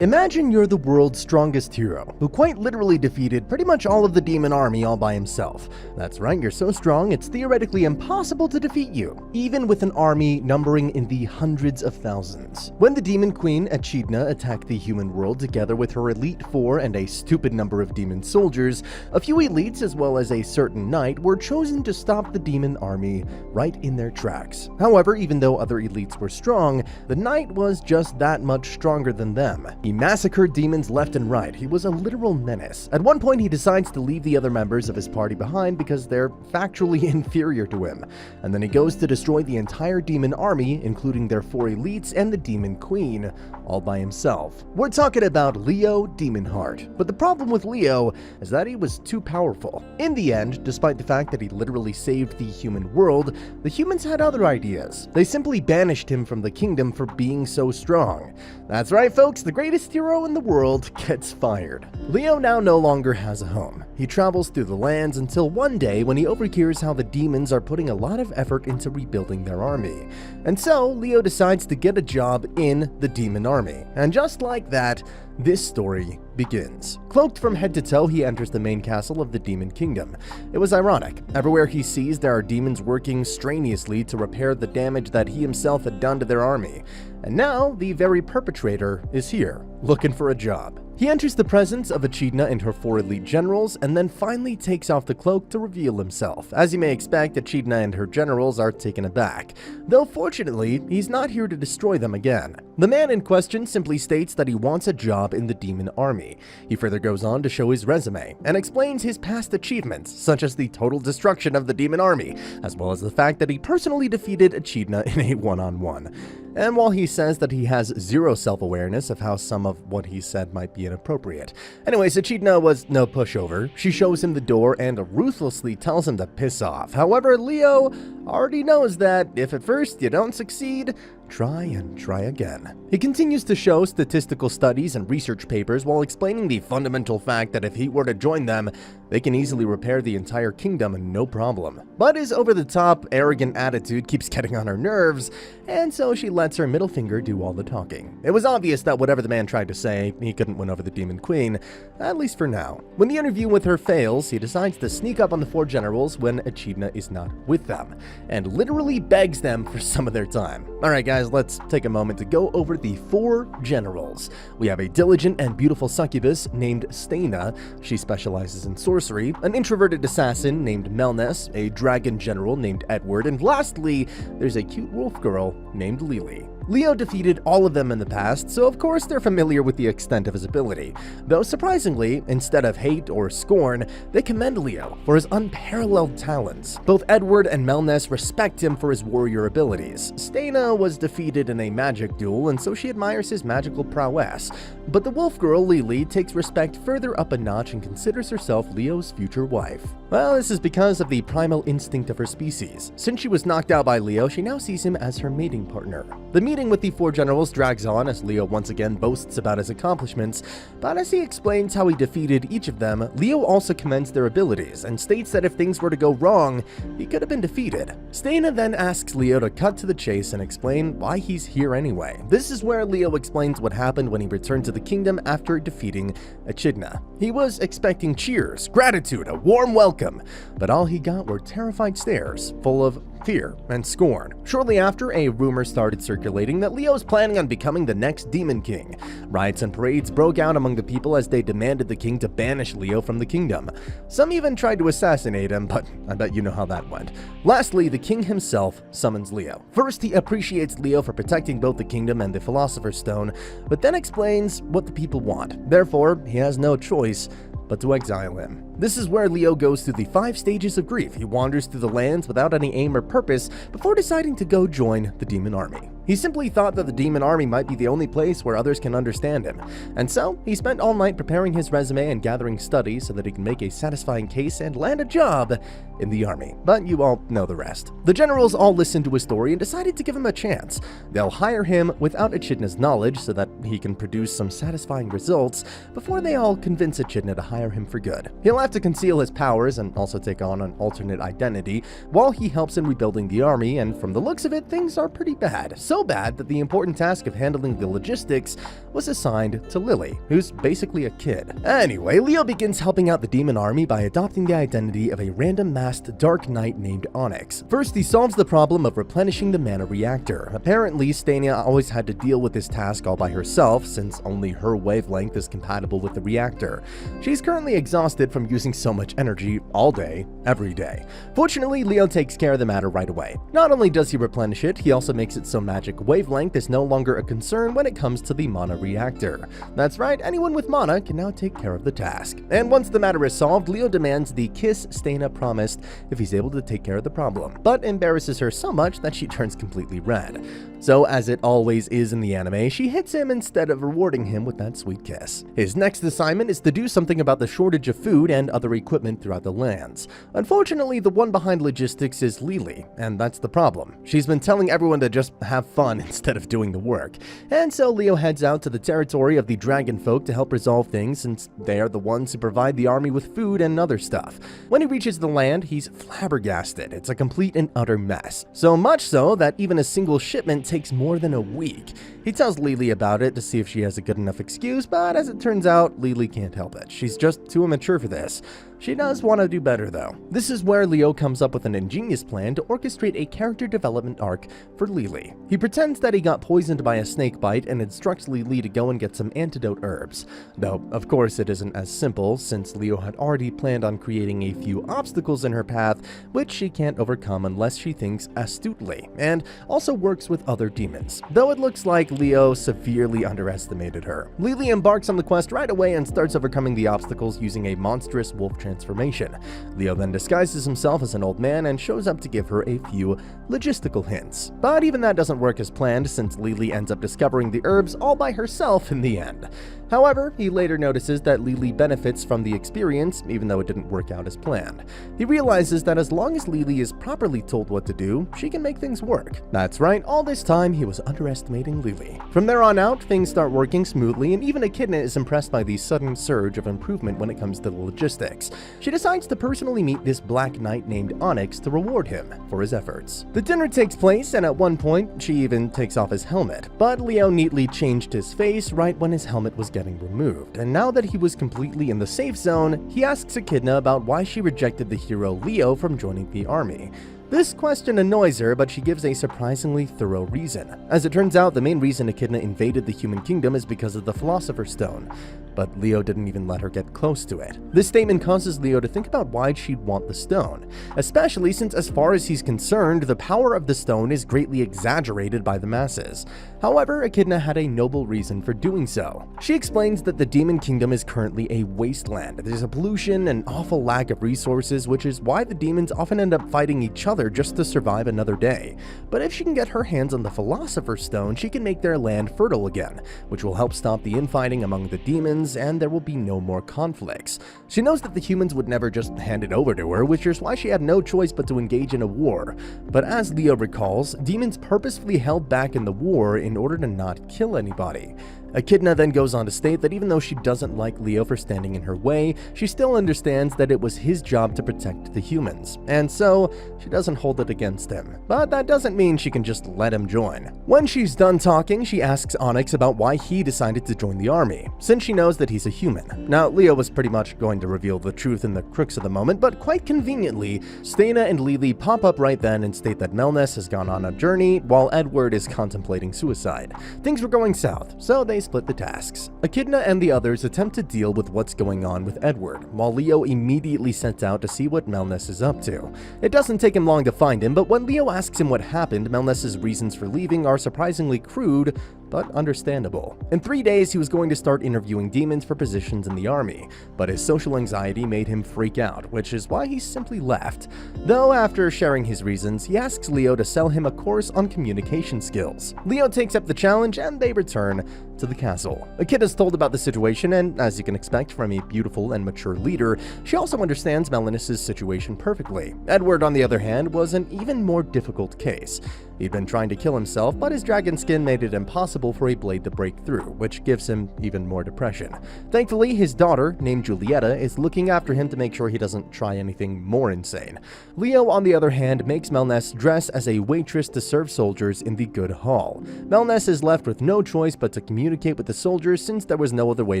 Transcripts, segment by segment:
Imagine you're the world's strongest hero, who quite literally defeated pretty much all of the demon army all by himself. That's right, you're so strong it's theoretically impossible to defeat you, even with an army numbering in the hundreds of thousands. When the demon queen Echidna attacked the human world together with her elite four and a stupid number of demon soldiers, a few elites as well as a certain knight were chosen to stop the demon army right in their tracks. However, even though other elites were strong, the knight was just that much stronger than them. He massacred demons left and right. He was a literal menace. At one point, he decides to leave the other members of his party behind because they're factually inferior to him. And then he goes to destroy the entire demon army, including their four elites and the demon queen, all by himself. We're talking about Leo Demonheart. But the problem with Leo is that he was too powerful. In the end, despite the fact that he literally saved the human world, the humans had other ideas. They simply banished him from the kingdom for being so strong. That's right, folks, the greatest hero in the world gets fired. Leo now no longer has a home. He travels through the lands until one day when he overhears how the demons are putting a lot of effort into rebuilding their army. And so, Leo decides to get a job in the demon army. And just like that, this story begins. Cloaked from head to toe, he enters the main castle of the demon kingdom. It was ironic. Everywhere he sees, there are demons working strenuously to repair the damage that he himself had done to their army. And now, the very perpetrator is here, looking for a job. He enters the presence of Echidna and her four elite generals, and then finally takes off the cloak to reveal himself. As you may expect, Echidna and her generals are taken aback, though fortunately, he's not here to destroy them again. The man in question simply states that he wants a job in the demon army. He further goes on to show his resume, and explains his past achievements, such as the total destruction of the demon army, as well as the fact that he personally defeated Echidna in a one-on-one. And while he says that he has zero self-awareness of how some of what he said might be inappropriate. Anyways, Echidna was no pushover. She shows him the door and ruthlessly tells him to piss off. However, Leo already knows that if at first you don't succeed, try and try again. He continues to show statistical studies and research papers while explaining the fundamental fact that if he were to join them, they can easily repair the entire kingdom no problem. But his over-the-top, arrogant attitude keeps getting on her nerves, and so she lets her middle finger do all the talking. It was obvious that whatever the man tried to say, he couldn't win over the demon queen, at least for now. When the interview with her fails, he decides to sneak up on the four generals when Echidna is not with them, and literally begs them for some of their time. Alright guys, let's take a moment to go over the four generals. We have a diligent and beautiful succubus named Stena. She specializes in sorcery, an introverted assassin named Melnes, a dragon general named Edward, and lastly, there's a cute wolf girl named Lily. Leo defeated all of them in the past, so of course they're familiar with the extent of his ability. Though surprisingly, instead of hate or scorn, they commend Leo for his unparalleled talents. Both Edward and Melnes respect him for his warrior abilities. Stena was defeated in a magic duel, and so she admires his magical prowess. But the wolf girl, Lily, takes respect further up a notch and considers herself Leo's future wife. Well, this is because of the primal instinct of her species. Since she was knocked out by Leo, she now sees him as her mating partner. The meeting with the four generals drags on as Leo once again boasts about his accomplishments, but as he explains how he defeated each of them, Leo also commends their abilities and states that if things were to go wrong, he could have been defeated. Stena then asks Leo to cut to the chase and explain why he's here anyway. This is where Leo explains what happened when he returned to the kingdom after defeating Echidna. He was expecting cheers, gratitude, a warm welcome, but all he got were terrified stares, full of fear and scorn. Shortly after, a rumor started circulating that Leo is planning on becoming the next Demon King. Riots and parades broke out among the people as they demanded the king to banish Leo from the kingdom. Some even tried to assassinate him, but I bet you know how that went. Lastly, the king himself summons Leo. First, he appreciates Leo for protecting both the kingdom and the Philosopher's Stone, but then explains what the people want. Therefore, he has no choice but to exile him. This is where Leo goes through the 5 stages of grief. He wanders through the lands without any aim or purpose before deciding to go join the demon army. He simply thought that the demon army might be the only place where others can understand him, and so he spent all night preparing his resume and gathering studies so that he can make a satisfying case and land a job in the army. But you all know the rest. The generals all listened to his story and decided to give him a chance. They'll hire him without Echidna's knowledge so that he can produce some satisfying results before they all convince Echidna to hire him for good. He'll have to conceal his powers and also take on an alternate identity while he helps in rebuilding the army, and from the looks of it, things are pretty bad. So so bad that the important task of handling the logistics was assigned to Lily, who's basically a kid. Anyway, Leo begins helping out the demon army by adopting the identity of a random masked dark knight named Onyx. First, he solves the problem of replenishing the mana reactor. Apparently, Stania always had to deal with this task all by herself, since only her wavelength is compatible with the reactor. She's currently exhausted from using so much energy all day, every day. Fortunately, Leo takes care of the matter right away. Not only does he replenish it, he also makes it so magic wavelength is no longer a concern when it comes to the mana reactor. That's right, anyone with mana can now take care of the task. And once the matter is solved, Leo demands the kiss Stania promised if he's able to take care of the problem, but embarrasses her so much that she turns completely red. So, as it always is in the anime, she hits him instead of rewarding him with that sweet kiss. His next assignment is to do something about the shortage of food and other equipment throughout the lands. Unfortunately, the one behind logistics is Lily, and that's the problem. She's been telling everyone to just have fun instead of doing the work. And so Leo heads out to the territory of the dragon folk to help resolve things, since they are the ones who provide the army with food and other stuff. When he reaches the land, he's flabbergasted. It's a complete and utter mess. So much so that even a single shipment takes more than a week. He tells Lily about it to see if she has a good enough excuse, but as it turns out, Lily can't help it. She's just too immature for this. She does want to do better though. This is where Leo comes up with an ingenious plan to orchestrate a character development arc for Lily. He pretends that he got poisoned by a snake bite and instructs Lily to go and get some antidote herbs. Though, of course, it isn't as simple, since Leo had already planned on creating a few obstacles in her path, which she can't overcome unless she thinks astutely, and also works with other demons. Though it looks like Leo severely underestimated her. Lily embarks on the quest right away and starts overcoming the obstacles using a monstrous wolf transformation. Leo then disguises himself as an old man and shows up to give her a few logistical hints. But even that doesn't work as planned, since Lily ends up discovering the herbs all by herself in the end. However, he later notices that Lily benefits from the experience, even though it didn't work out as planned. He realizes that as long as Lily is properly told what to do, she can make things work. That's right, all this time he was underestimating Lily. From there on out, things start working smoothly, and even Echidna is impressed by the sudden surge of improvement when it comes to the logistics. She decides to personally meet this black knight named Onyx to reward him for his efforts. The dinner takes place, and at one point, she even takes off his helmet, but Leo neatly changed his face right when his helmet was getting removed, and now that he was completely in the safe zone, he asks Echidna about why she rejected the hero Leo from joining the army. This question annoys her, but she gives a surprisingly thorough reason. As it turns out, the main reason Echidna invaded the human kingdom is because of the Philosopher's Stone, but Leo didn't even let her get close to it. This statement causes Leo to think about why she'd want the stone, especially since as far as he's concerned, the power of the stone is greatly exaggerated by the masses. However, Echidna had a noble reason for doing so. She explains that the demon kingdom is currently a wasteland. There's a pollution and awful lack of resources, which is why the demons often end up fighting each other just to survive another day. But if she can get her hands on the Philosopher's Stone, she can make their land fertile again, which will help stop the infighting among the demons, and there will be no more conflicts. She knows that the humans would never just hand it over to her, which is why she had no choice but to engage in a war. But as Leo recalls, demons purposefully held back in the war in order to not kill anybody. Echidna then goes on to state that even though she doesn't like Leo for standing in her way, she still understands that it was his job to protect the humans, and so she doesn't hold it against him. But that doesn't mean she can just let him join. When she's done talking, she asks Onyx about why he decided to join the army, since she knows that he's a human. Now, Leo was pretty much going to reveal the truth in the crux of the moment, but quite conveniently, Stania and Lily pop up right then and state that Melness has gone on a journey, while Edward is contemplating suicide. Things were going south, so they split the tasks. Echidna and the others attempt to deal with what's going on with Edward, while Leo immediately sets out to see what Melness is up to. It doesn't take him long to find him, but when Leo asks him what happened, Melness's reasons for leaving are surprisingly crude, but understandable. In 3 days, he was going to start interviewing demons for positions in the army, but his social anxiety made him freak out, which is why he simply left. Though after sharing his reasons, he asks Leo to sell him a course on communication skills. Leo takes up the challenge and they return to the castle. Echidna's told about the situation, and as you can expect from a beautiful and mature leader, she also understands Melness' situation perfectly. Edward, on the other hand, was an even more difficult case. He'd been trying to kill himself, but his dragon skin made it impossible for a blade to break through, which gives him even more depression. Thankfully, his daughter, named Julieta, is looking after him to make sure he doesn't try anything more insane. Leo, on the other hand, makes Melness dress as a waitress to serve soldiers in the Good Hall. Melness is left with no choice but to communicate with the soldiers since there was no other way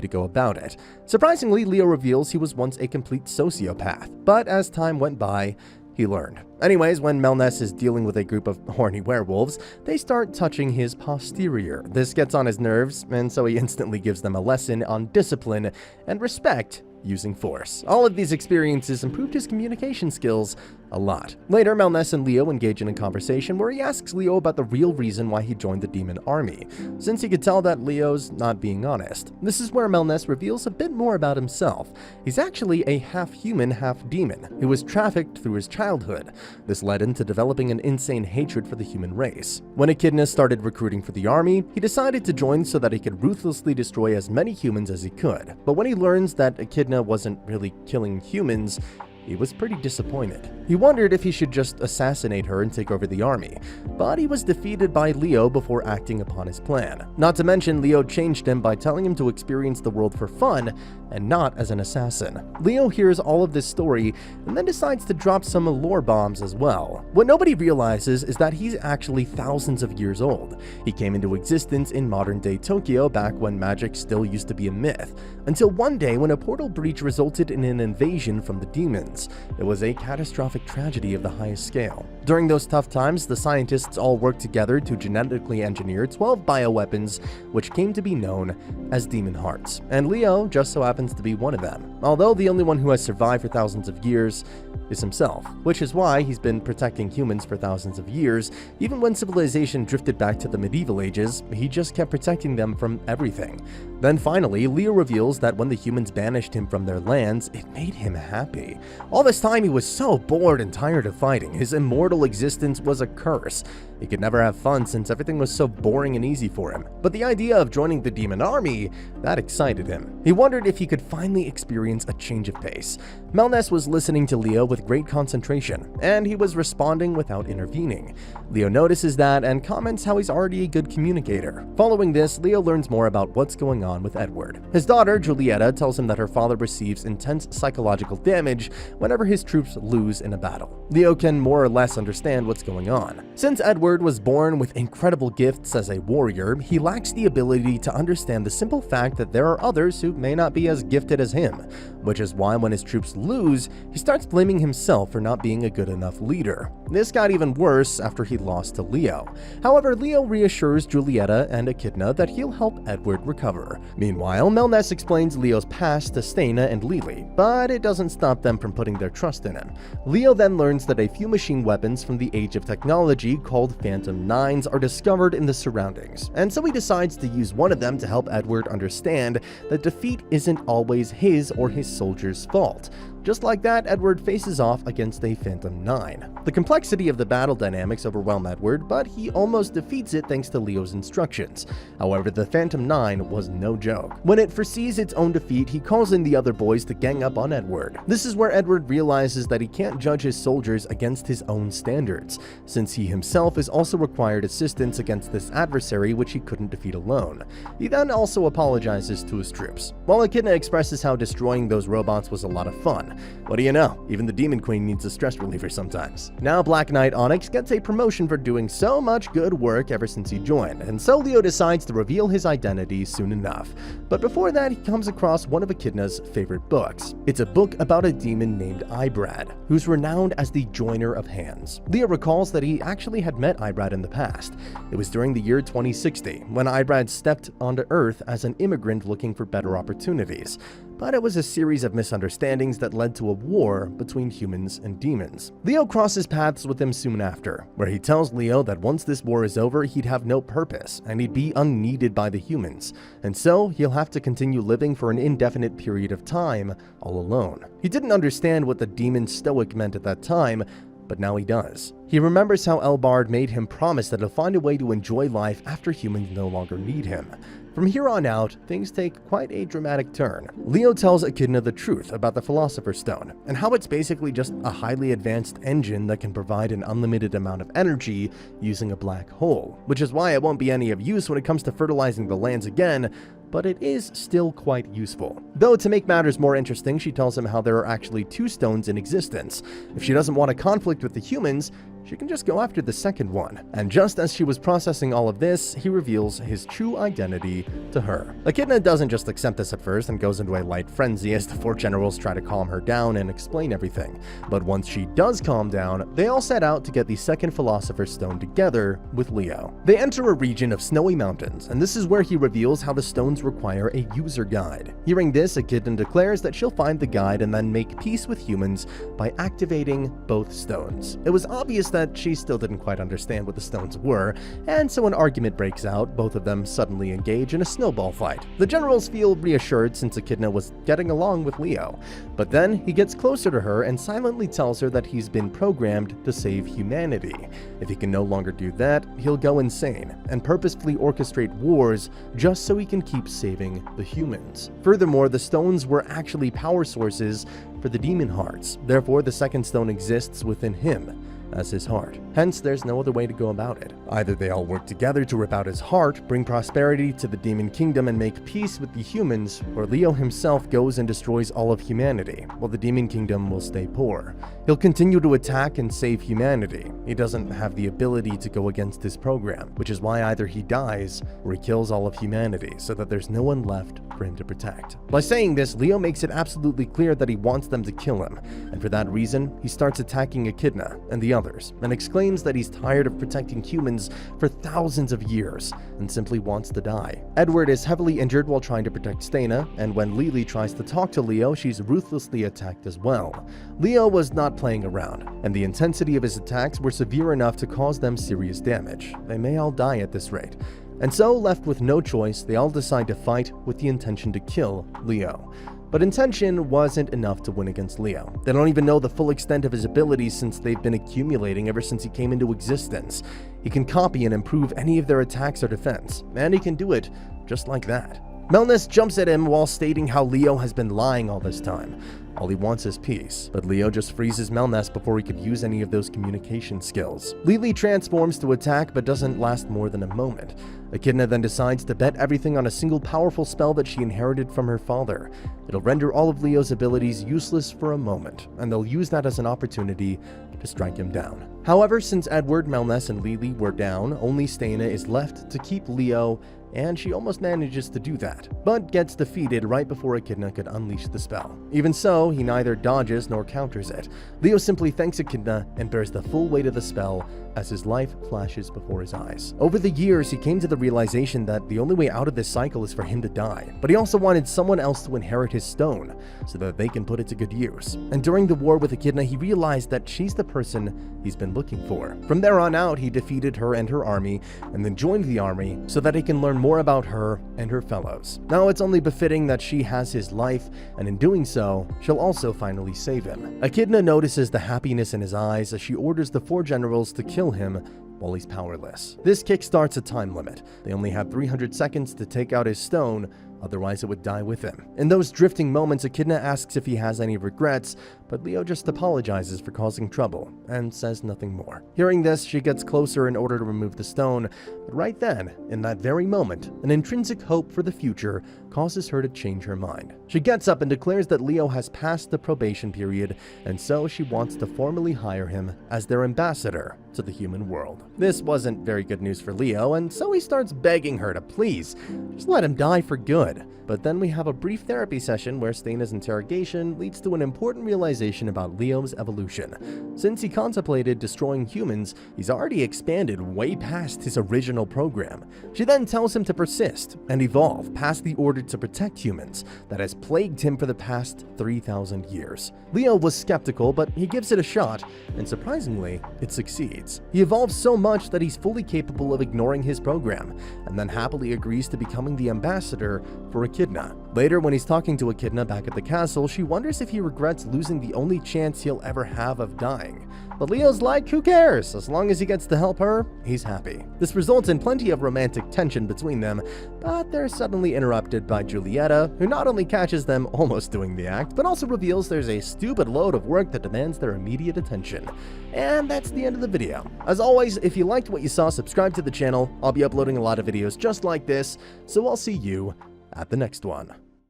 to go about it. Surprisingly, Leo reveals he was once a complete sociopath, but as time went by, he learned. Anyways, when Melness is dealing with a group of horny werewolves, they start touching his posterior. This gets on his nerves, and so he instantly gives them a lesson on discipline and respect using force. All of these experiences improved his communication skills a lot. Later, Melness and Leo engage in a conversation where he asks Leo about the real reason why he joined the demon army, since he could tell that Leo's not being honest. This is where Melness reveals a bit more about himself. He's actually a half-human, half-demon, who was trafficked through his childhood. This led him to developing an insane hatred for the human race. When Echidna started recruiting for the army, he decided to join so that he could ruthlessly destroy as many humans as he could. But when he learns that Echidna wasn't really killing humans, he was pretty disappointed. He wondered if he should just assassinate her and take over the army, but he was defeated by Leo before acting upon his plan. Not to mention, Leo changed him by telling him to experience the world for fun and not as an assassin. Leo hears all of this story and then decides to drop some lore bombs as well. What nobody realizes is that he's actually thousands of years old. He came into existence in modern-day Tokyo back when magic still used to be a myth, until one day when a portal breach resulted in an invasion from the demons. It was a catastrophic tragedy of the highest scale. During those tough times, the scientists all worked together to genetically engineer 12 bioweapons, which came to be known as Demon Hearts, and Leo just so happens to be one of them, although the only one who has survived for thousands of years is himself, which is why he's been protecting humans for thousands of years. Even when civilization drifted back to the medieval ages, he just kept protecting them from everything. Then finally, Leo reveals that when the humans banished him from their lands, it made him happy. All this time he was so bored and tired of fighting. His immortal existence was a curse. He could never have fun since everything was so boring and easy for him. But the idea of joining the demon army, that excited him. He wondered if he could finally experience a change of pace. Melness was listening to Leo with great concentration, and he was responding without intervening. Leo notices that and comments how he's already a good communicator. Following this, Leo learns more about what's going on with Edward. His daughter, Julieta, tells him that her father receives intense psychological damage whenever his troops lose in a battle. Leo can more or less understand what's going on. Since Edward was born with incredible gifts as a warrior, he lacks the ability to understand the simple fact that there are others who may not be as gifted as him, which is why when his troops lose, he starts blaming himself for not being a good enough leader. This got even worse after he lost to Leo. However, Leo reassures Julieta and Echidna that he'll help Edward recover. Meanwhile, Melness explains Leo's past to Stena and Lily, but it doesn't stop them from putting their trust in him. Leo then learns that a few machine weapons from the age of technology called Phantom 9s are discovered in the surroundings, and so he decides to use one of them to help Edward understand that defeat isn't always his or his soldiers' fault. Just like that, Edward faces off against a Phantom 9. The complexity of the battle dynamics overwhelm Edward, but he almost defeats it thanks to Leo's instructions. However, the Phantom 9 was no joke. When it foresees its own defeat, he calls in the other boys to gang up on Edward. This is where Edward realizes that he can't judge his soldiers against his own standards, since he himself is also required assistance against this adversary which he couldn't defeat alone. He then also apologizes to his troops. While Echidna expresses how destroying those robots was a lot of fun. What do you know? Even the Demon Queen needs a stress reliever sometimes. Now Black Knight Onyx gets a promotion for doing so much good work ever since he joined, and so Leo decides to reveal his identity soon enough. But before that, he comes across one of Echidna's favorite books. It's a book about a demon named Ibrad, who's renowned as the Joiner of Hands. Leo recalls that he actually had met Ibrad in the past. It was during the year 2060, when Ibrad stepped onto Earth as an immigrant looking for better opportunities. But it was a series of misunderstandings that led to a war between humans and demons. Leo crosses paths with him soon after, where he tells Leo that once this war is over, he'd have no purpose, and he'd be unneeded by the humans, and so he'll have to continue living for an indefinite period of time, all alone. He didn't understand what the demon stoic meant at that time, but now he does. He remembers how Elbard made him promise that he'll find a way to enjoy life after humans no longer need him. From here on out, things take quite a dramatic turn. Leo tells Echidna the truth about the Philosopher's Stone, and how it's basically just a highly advanced engine that can provide an unlimited amount of energy using a black hole, which is why it won't be any of use when it comes to fertilizing the lands again, but it is still quite useful. Though to make matters more interesting, she tells him how there are actually 2 stones in existence. If she doesn't want a conflict with the humans, she can just go after the second one. And just as she was processing all of this, he reveals his true identity to her. Echidna doesn't just accept this at first and goes into a light frenzy as the 4 generals try to calm her down and explain everything. But once she does calm down, they all set out to get the second Philosopher's Stone together with Leo. They enter a region of snowy mountains, and this is where he reveals how the stones require a user guide. Hearing this, Echidna declares that she'll find the guide and then make peace with humans by activating both stones. It was obvious that she still didn't quite understand what the stones were, and so an argument breaks out. Both of them suddenly engage in a snowball fight. The generals feel reassured since Echidna was getting along with Leo, but then he gets closer to her and silently tells her that he's been programmed to save humanity. If he can no longer do that, he'll go insane and purposefully orchestrate wars just so he can keep saving the humans. Furthermore, the stones were actually power sources for the demon hearts. Therefore, the second stone exists within him as his heart. Hence, there's no other way to go about it. Either they all work together to rip out his heart, bring prosperity to the demon kingdom, and make peace with the humans, or Leo himself goes and destroys all of humanity, while the demon kingdom will stay poor. He'll continue to attack and save humanity. He doesn't have the ability to go against his program, which is why either he dies or he kills all of humanity, so that there's no one left for him to protect. By saying this, Leo makes it absolutely clear that he wants them to kill him, and for that reason, he starts attacking Echidna and the others, and exclaims that he's tired of protecting humans for thousands of years and simply wants to die. Edward is heavily injured while trying to protect Stena, and when Lily tries to talk to Leo, she's ruthlessly attacked as well. Leo was not playing around, and the intensity of his attacks were severe enough to cause them serious damage. They may all die at this rate. And so, left with no choice, they all decide to fight with the intention to kill Leo. But intention wasn't enough to win against Leo. They don't even know the full extent of his abilities since they've been accumulating ever since he came into existence. He can copy and improve any of their attacks or defense, and he can do it just like that. Melnus jumps at him while stating how Leo has been lying all this time. All he wants is peace, but Leo just freezes Melnus before he could use any of those communication skills. Lily transforms to attack but doesn't last more than a moment. Echidna then decides to bet everything on a single powerful spell that she inherited from her father. It'll render all of Leo's abilities useless for a moment, and they'll use that as an opportunity to strike him down. However, since Edward, Melnus, and Lily were down, only Stena is left to keep Leo, and she almost manages to do that, but gets defeated right before Echidna could unleash the spell. Even so, he neither dodges nor counters it. Leo simply thanks Echidna and bears the full weight of the spell as his life flashes before his eyes. Over the years, he came to the realization that the only way out of this cycle is for him to die, but he also wanted someone else to inherit his stone so that they can put it to good use. And during the war with Echidna, he realized that she's the person he's been looking for. From there on out, he defeated her and her army, and then joined the army so that he can learn more about her and her fellows. Now it's only befitting that she has his life, and in doing so, she'll also finally save him. Echidna notices the happiness in his eyes as she orders the 4 generals to kill him while he's powerless. This kickstarts a time limit. They only have 300 seconds to take out his stone, otherwise it would die with him. In those drifting moments, Echidna asks if he has any regrets, but Leo just apologizes for causing trouble and says nothing more. Hearing this, she gets closer in order to remove the stone, but right then, in that very moment, an intrinsic hope for the future causes her to change her mind. She gets up and declares that Leo has passed the probation period, and so she wants to formally hire him as their ambassador to the human world. This wasn't very good news for Leo, and so he starts begging her to please, just let him die for good. But then we have a brief therapy session where Stena's interrogation leads to an important realization about Leo's evolution. Since he contemplated destroying humans, he's already expanded way past his original program. She then tells him to persist and evolve past the order to protect humans that has plagued him for the past 3,000 years. Leo was skeptical, but he gives it a shot, and surprisingly, it succeeds. He evolves so much that he's fully capable of ignoring his program, and then happily agrees to becoming the ambassador for Echidna. Later, when he's talking to Echidna back at the castle, she wonders if he regrets losing the only chance he'll ever have of dying. But Leo's like, who cares? As long as he gets to help her, he's happy. This results in plenty of romantic tension between them, but they're suddenly interrupted by Julieta, who not only catches them almost doing the act, but also reveals there's a stupid load of work that demands their immediate attention. And that's the end of the video. As always, if you liked what you saw, subscribe to the channel. I'll be uploading a lot of videos just like this, so I'll see you at the next one.